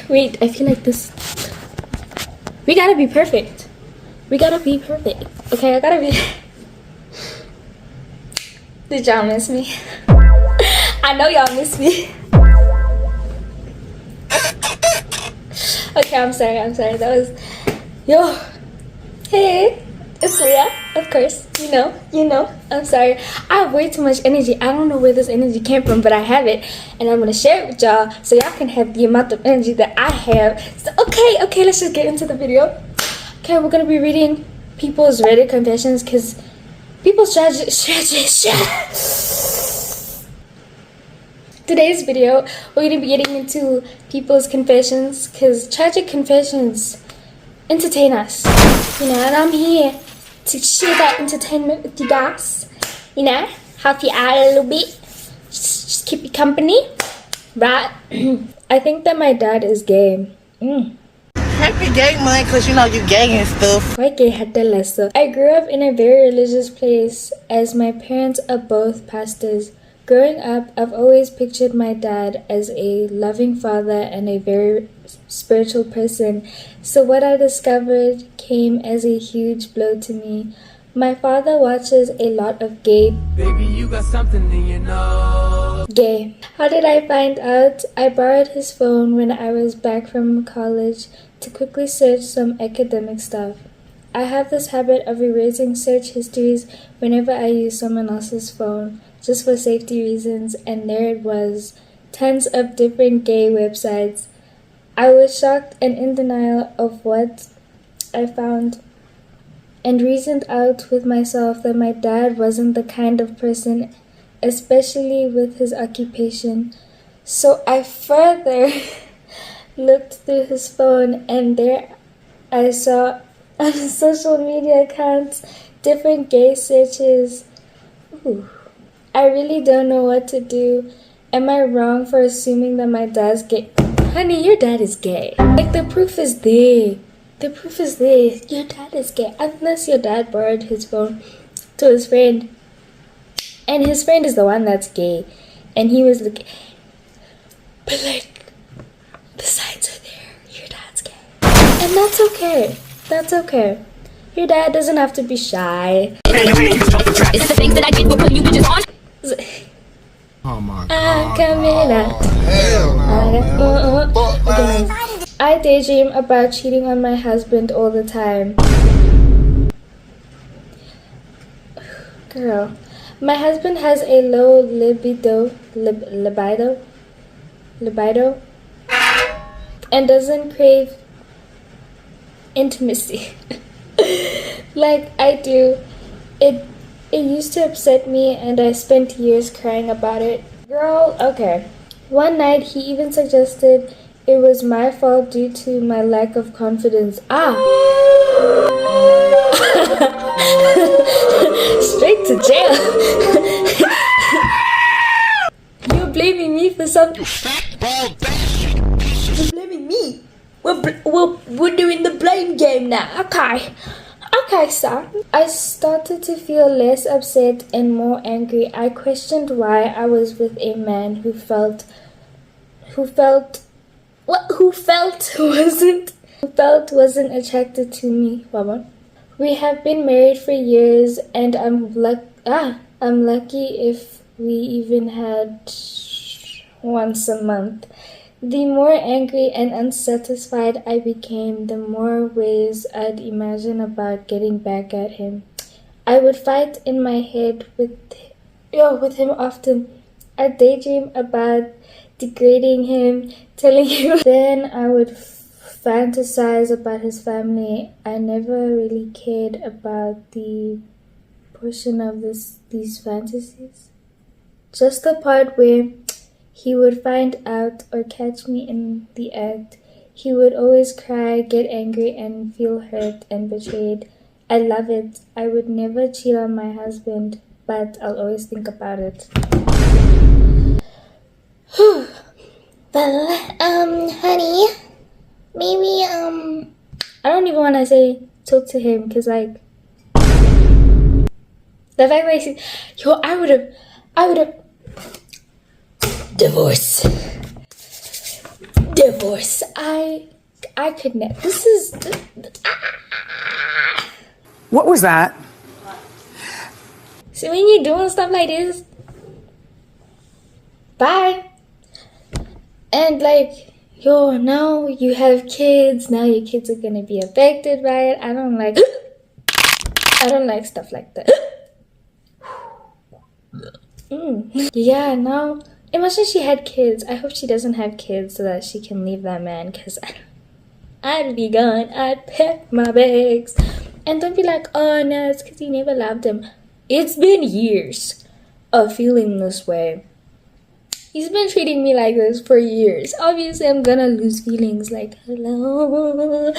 Wait, I feel like this. We gotta be perfect. We gotta be perfect. Okay, I gotta be. Did y'all miss me? I know y'all miss me. Okay, I'm sorry. That was. Yo. Hey. It's Leah, of course. You know. I'm sorry. I have way too much energy. I don't know where this energy came from, but I have it. And I'm going to share it with y'all so y'all can have the amount of energy that I have. So, okay, let's just get into the video. Okay, we're going to be reading people's Reddit confessions because people's Today's video, we're going to be getting into people's confessions because tragic confessions entertain us. And I'm here to share that entertainment with you guys. Help you out a little bit. Just keep you company. Right? I think that my dad is gay. Happy gay month, cause you gay and stuff. Why gay had the lesser? I grew up in a very religious place as my parents are both pastors. Growing up, I've always pictured my dad as a loving father and a very spiritual person. So what I discovered came as a huge blow to me. My father watches a lot of gay. Baby, you got something in your nose. Gay. How did I find out? I borrowed his phone when I was back from college to quickly search some academic stuff. I have this habit of erasing search histories whenever I use someone else's phone, just for safety reasons, and there it was, tons of different gay websites. I was shocked and in denial of what I found, and reasoned out with myself that my dad wasn't the kind of person, especially with his occupation. So I further looked through his phone, and there I saw on his social media accounts different gay searches. Ooh. I really don't know what to do. Am I wrong for assuming that my dad's gay? Honey, your dad is gay. Like, the proof is there. The proof is there. Your dad is gay. Unless your dad borrowed his phone to his friend. And his friend is the one that's gay. And he was looking. But, like, the signs are there. Your dad's gay. And that's okay. That's okay. Your dad doesn't have to be shy. It's the things that I did for putting you bitches on. Oh my God. I'm coming out. Hell no, man. Okay. I daydream about cheating on my husband all the time. Girl, my husband has a low libido, and doesn't crave intimacy like I do. It used to upset me, and I spent years crying about it. Girl, okay. One night he even suggested it was my fault due to my lack of confidence. Straight to jail. You're blaming me for something. You fat bald bastard. You're blaming me. We're doing the blame game now. Okay, sir. I started to feel less upset and more angry. I questioned why I was with a man who wasn't attracted to me. Mama. We have been married for years, and I'm lucky if we even had once a month. The more angry and unsatisfied I became, the more ways I'd imagine about getting back at him. I would fight in my head with him often. I'd daydream about degrading him, telling him. Then I would fantasize about his family. I never really cared about the portion of these fantasies. Just the part where he would find out or catch me in the act. He would always cry, get angry, and feel hurt and betrayed. I love it. I would never cheat on my husband, but I'll always think about it. Well, honey, maybe, I don't even want to say talk to him, because, like, the fact that he said, I would have divorce. Divorce. I could never. This is. What was that? So when you're doing stuff like this, bye. And like, yo, now you have kids. Now your kids are gonna be affected by it. I don't like stuff like that. Yeah, now imagine she had kids. I hope she doesn't have kids so that she can leave that man, because I'd be gone. I'd pack my bags. And don't be like, oh no, it's because you never loved him. It's been years of feeling this way. He's been treating me like this for years. Obviously, I'm gonna lose feelings like, hello.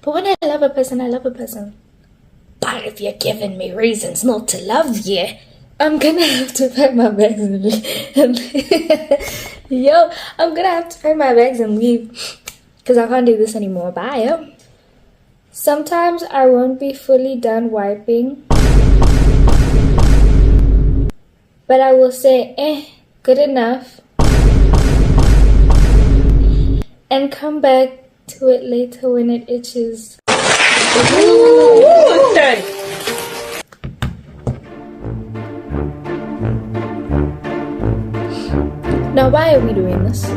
But when I love a person, I love a person. But if you're giving me reasons not to love you, I'm gonna have to pack my bags and leave. Yo, I'm gonna have to pack my bags and leave. Because I can't do this anymore. Bye. Sometimes I won't be fully done wiping. But I will say, good enough. And come back to it later when it itches. Now, why are we doing this?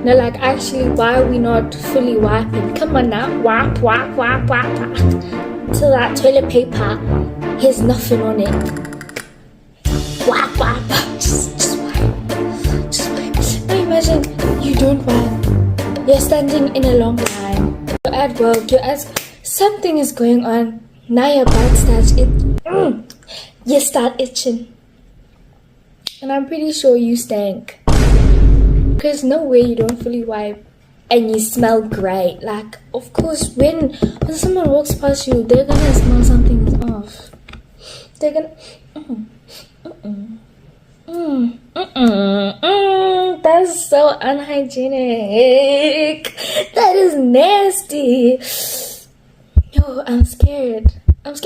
No, like, actually, why are we not fully wiping? Come on now, wipe. Till that toilet paper has nothing on it. Wipe. Just wipe. Now imagine you don't wipe. You're standing in a long line. You're at work. You're at something is going on. Now your butt starts you start itching. And I'm pretty sure you stank. There's no way you don't fully wipe and you smell great. Like, of course, when someone walks past you, they're gonna smell something is off. They're gonna. That's so unhygienic. That is nasty. Yo, I'm scared.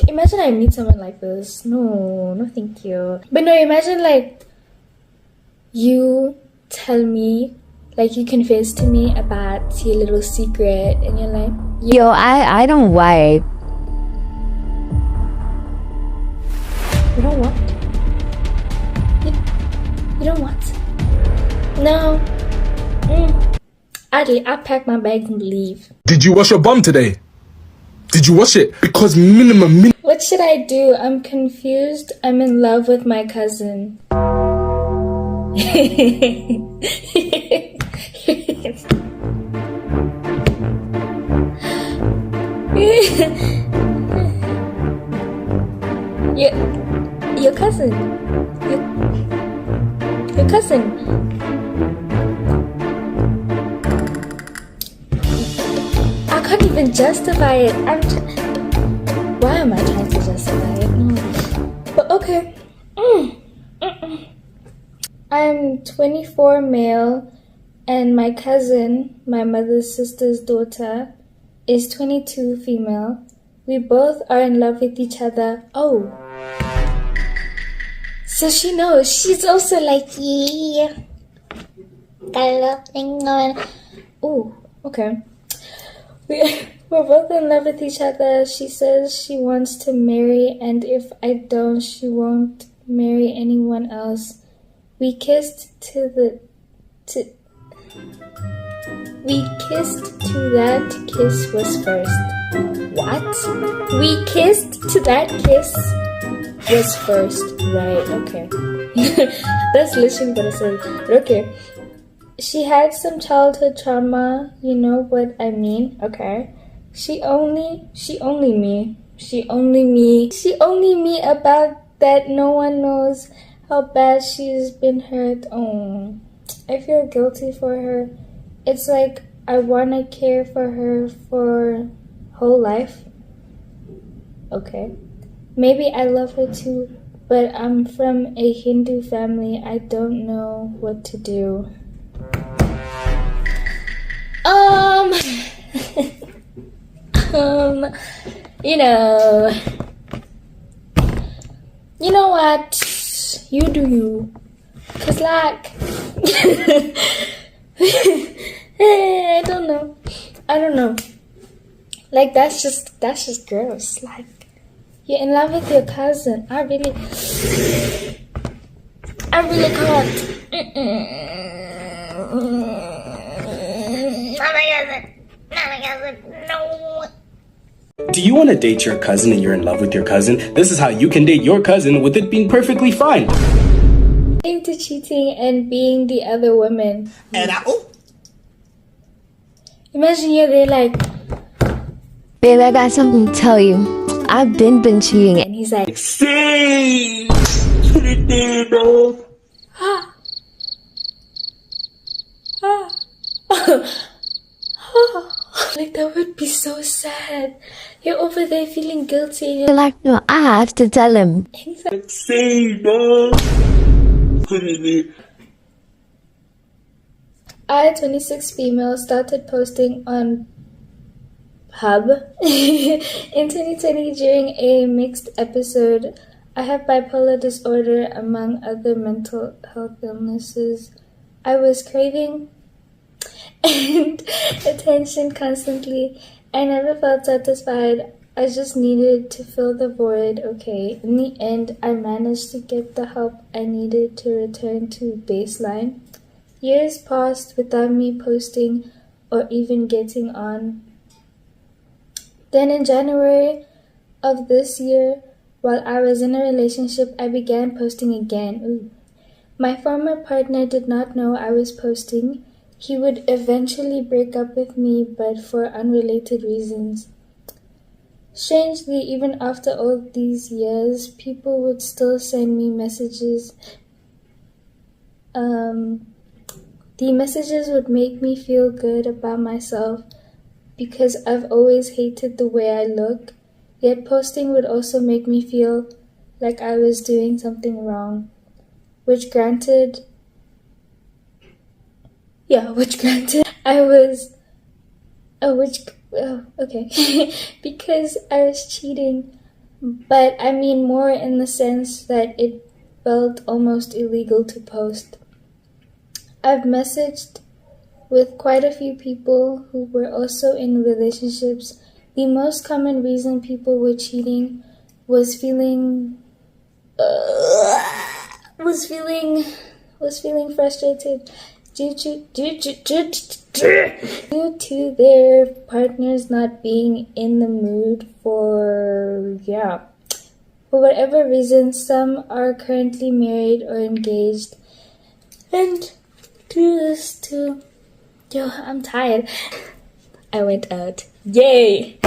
Imagine I meet someone like this. No, thank you. But no, imagine like you tell me, like you confess to me about your little secret and you're like, Yo, I don't wipe. You don't what? You don't what? No. I'll pack my bags and leave. Did you wash your bum today? Did you wash it? Because minimum. What should I do? I'm confused. I'm in love with my cousin. Your cousin. Your cousin. I can't even justify it. Why am I trying to justify it? No. But okay. I'm 24 male, and my cousin, my mother's sister's daughter, is 22 female. We both are in love with each other. Oh. So she knows. She's also like, yeah. Got a little thing going. Oh, okay. We're both in love with each other. She says she wants to marry, and if I don't, she won't marry anyone else. We kissed to that kiss was first. What? We kissed to that kiss was first. Right, okay. That's literally what I said. Okay. She had some childhood trauma, you know what I mean? Okay. She only me about that. No one knows how bad she's been hurt. Oh, I feel guilty for her. It's like I want to care for her for whole life. Okay. Maybe I love her too, but I'm from a Hindu family. I don't know what to do. You know what? You do you. Cause like, I don't know. Like that's just gross. Like you're in love with your cousin. I really can't. No. Do you want to date your cousin and you're in love with your cousin? This is how you can date your cousin with it being perfectly fine. Into cheating and being the other woman. And Imagine you're there like, Babe, I got something to tell you. I've been cheating. and he's like, Say, like that would be so sad. You're over there feeling guilty and You're you're like, no, I have to tell him. he's like, I, 26 female, started posting on Hub in 2020 during a mixed episode. I have bipolar disorder among other mental health illnesses. I was craving and attention constantly. I never felt satisfied. I just needed to fill the void. Okay, in the end, I managed to get the help I needed to return to baseline. Years passed without me posting or even getting on. Then in January of this year, while I was in a relationship, I began posting again. Ooh. My former partner did not know I was posting. He would eventually break up with me, but for unrelated reasons. Strangely, even after all these years, people would still send me messages. The messages would make me feel good about myself because I've always hated the way I look. Yet posting would also make me feel like I was doing something wrong, which granted I was, okay, because I was cheating, but I mean more in the sense that it felt almost illegal to post. I've messaged with quite a few people who were also in relationships. The most common reason people were cheating was feeling frustrated due to their partners not being in the mood for whatever reason. Some are currently married or engaged and do this too. I'm tired. I went out. Yay!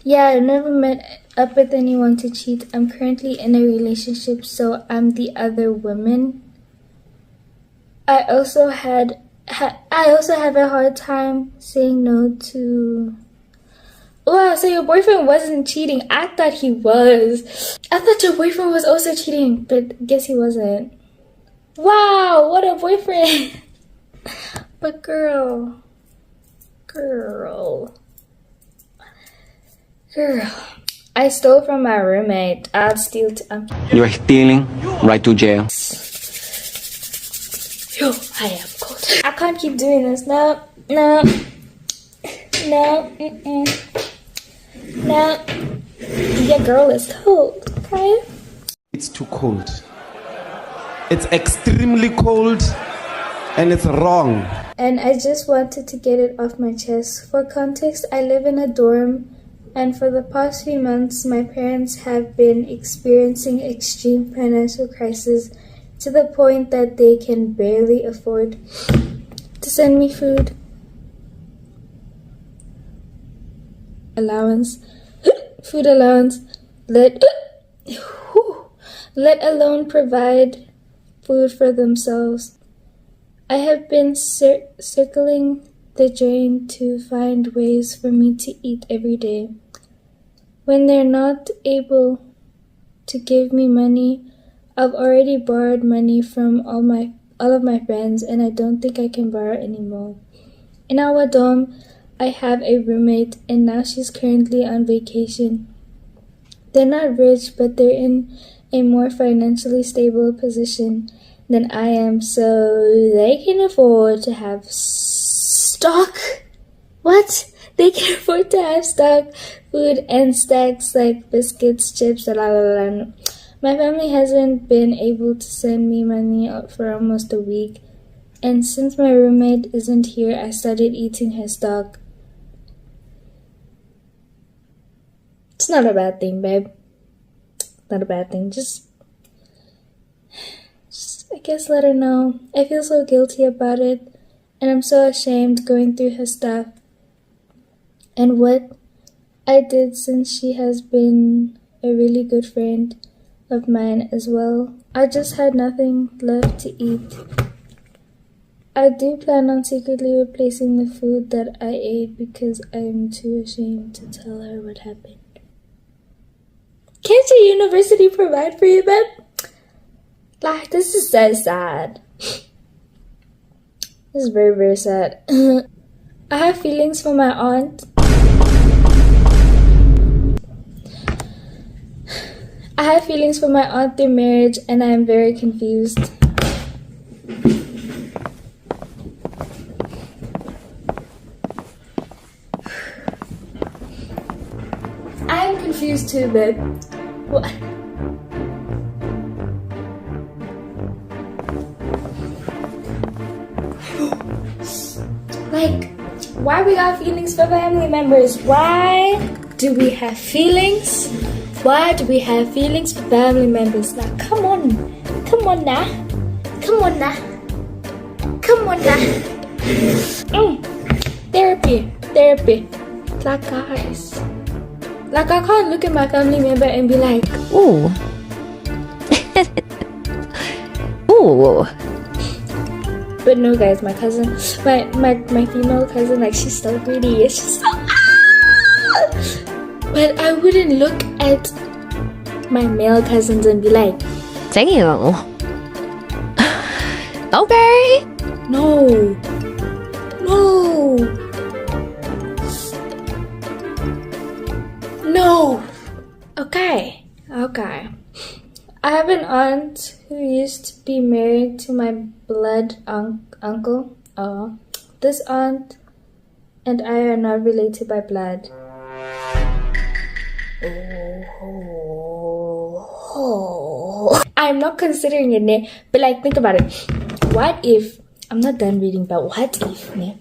Yeah, I never met up with anyone to cheat. I'm currently in a relationship, so I'm the other woman. I also have a hard time saying no to. Wow, so your boyfriend wasn't cheating. I thought he was. I thought your boyfriend was also cheating, but guess he wasn't. Wow, what a boyfriend. But girl. I stole from my roommate. I'll steal You're stealing, right to jail. Yo, I am cold. I can't keep doing this. No. Your girl is cold, okay? It's too cold. It's extremely cold and it's wrong. And I just wanted to get it off my chest. For context, I live in a dorm, and for the past few months, my parents have been experiencing extreme financial crisis to the point that they can barely afford to send me food allowance, let alone provide food for themselves. I have been circling the drain to find ways for me to eat every day. When they're not able to give me money, I've already borrowed money from all of my friends, and I don't think I can borrow anymore. In our dorm, I have a roommate, and now she's currently on vacation. They're not rich, but they're in a more financially stable position. than I am, so they can afford to have stock. What? They can afford to have stock food and snacks like biscuits, chips, la. My family hasn't been able to send me money for almost a week, and since my roommate isn't here, I started eating her stock. It's not a bad thing, babe. Not a bad thing. Just I guess let her know. I feel so guilty about it, and I'm so ashamed going through her stuff and what I did, since she has been a really good friend of mine as well. I just had nothing left to eat. I do plan on secretly replacing the food that I ate because I am too ashamed to tell her what happened. Can't your university provide for you, babe? Like, this is so sad. This is very, very sad. I have feelings for my aunt. I have feelings for my aunt through marriage, and I am very confused. I am confused too, babe. What? Like, why we got feelings for family members? Why do we have feelings? Why do we have feelings for family members? Like, come on now. Come on now. Therapy. Like, guys. Like, I can't look at my family member and be like, Ooh. Ooh. but no, guys, my cousin, my female cousin, like, she's so pretty. She's so But I wouldn't look at my male cousins and be like, Damn. Okay. no. Okay. I have an aunt who used to be married to my blood uncle. This aunt and I are not related by blood. I'm not considering it, ne? But like, think about it. What if I'm not done reading? But what if, ne?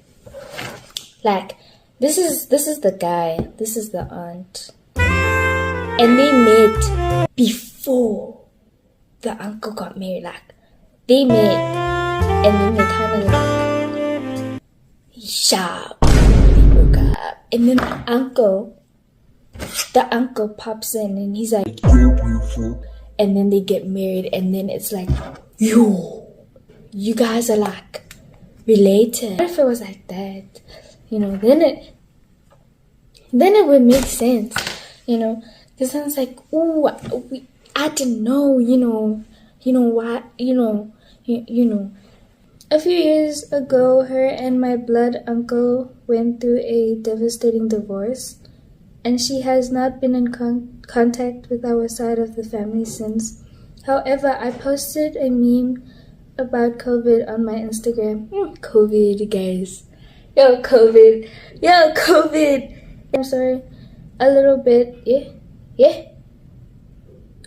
Like, this is the guy. This is the aunt, and they met before the uncle got married. Like, they met, and then they kind of like sharp. They broke up, and then the uncle pops in and he's like, "You're beautiful," and then they get married, and then it's like, you guys are like related. What if it was like that? You know, then it would make sense. You know, because then it's like, ooh, I didn't know. You know what? You know. A few years ago, her and my blood uncle went through a devastating divorce, and she has not been in contact with our side of the family since. However, I posted a meme about COVID on my Instagram. COVID, guys. Yo, COVID. I'm sorry. A little bit, yeah.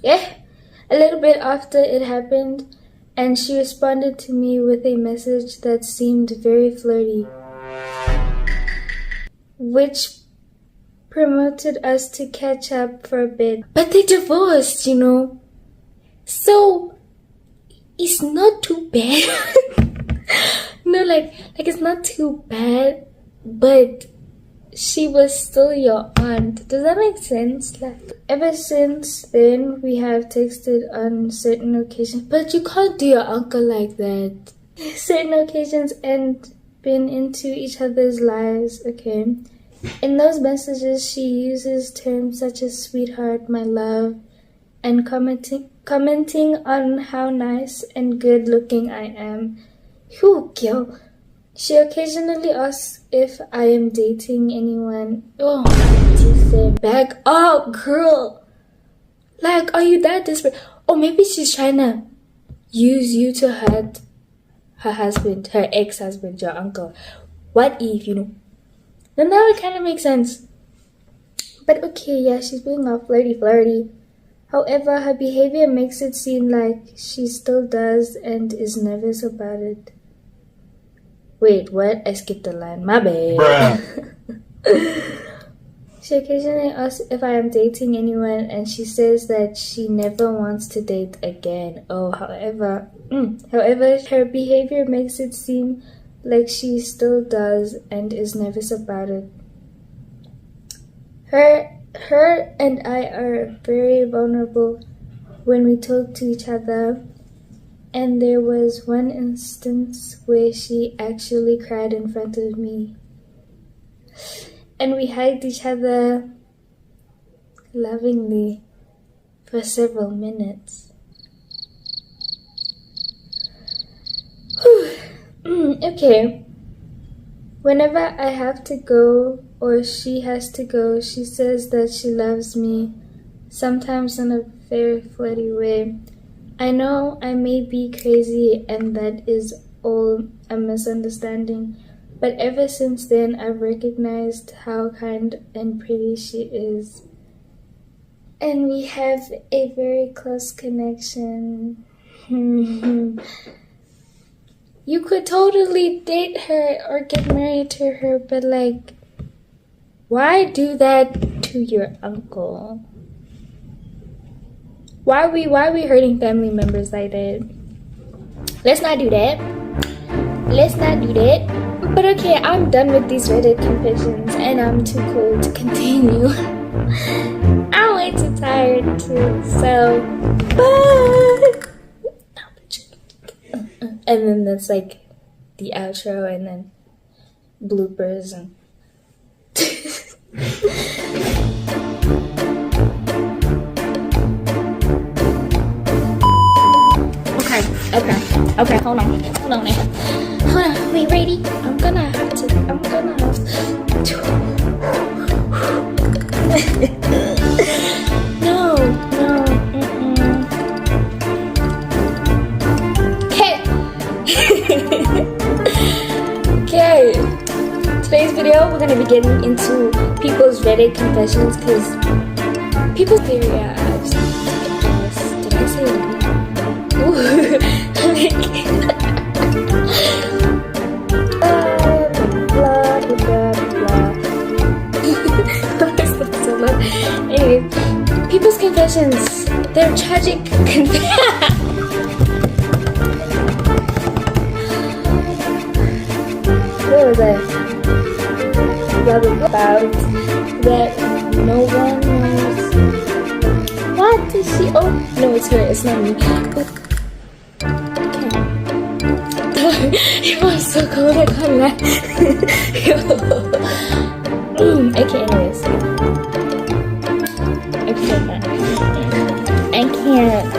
A little bit after it happened, and she responded to me with a message that seemed very flirty, which promoted us to catch up for a bit. But they divorced, you know. So it's not too bad. No, like it's not too bad, but she was still your aunt. Does that make sense? Like, ever since then, we have texted on certain occasions, but you can't do your uncle like that. Certain occasions and been into each other's lives, okay? In those messages, she uses terms such as sweetheart, my love, and commenting on how nice and good looking I am. Phew, girl. She occasionally asks if I am dating anyone. Oh, Jesus. Back up, girl. Like, are you that desperate? Or maybe she's trying to use you to hurt her husband, her ex-husband, your uncle. What if, then that would kind of make sense. But okay, yeah, she's being all flirty. However, her behavior makes it seem like she still does and is nervous about it. Wait, what? I skipped the line. My bad. She occasionally asks if I am dating anyone, and she says that she never wants to date again. Oh, however, her behavior makes it seem like she still does and is nervous about it. Her and I are very vulnerable when we talk to each other, and there was one instance where she actually cried in front of me. And we hugged each other lovingly for several minutes. Okay. Whenever I have to go or she has to go, she says that she loves me, sometimes in a very flirty way. I know I may be crazy and that is all a misunderstanding, but ever since then I've recognized how kind and pretty she is. And we have a very close connection. You could totally date her or get married to her, but like, why do that to your uncle? Why are we hurting family members like that? Let's not do that. But okay, I'm done with these Reddit confessions and I'm too cold to continue. I'm way too tired to, so bye. And then that's like the outro and then bloopers and Okay, hold on, we ready? I'm gonna have to No, Okay, today's video we're gonna be getting into people's Reddit confessions because people's theory. Did I say it? Anyway, people's confessions. They're tragic What was that? About that no one knows. What is she? Oh, no, it's her. It's not me. Okay. It was so cold. I can't laugh. Okay, anyways. I can't.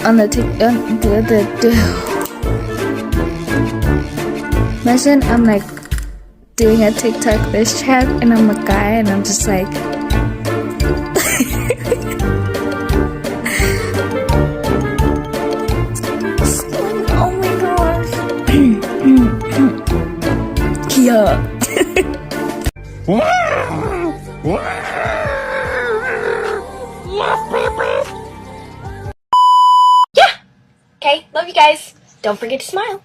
On the imagine I'm like doing a TikTok this chat and I'm a guy and I'm just like oh my gosh. Yeah. Okay, love you guys. Don't forget to smile.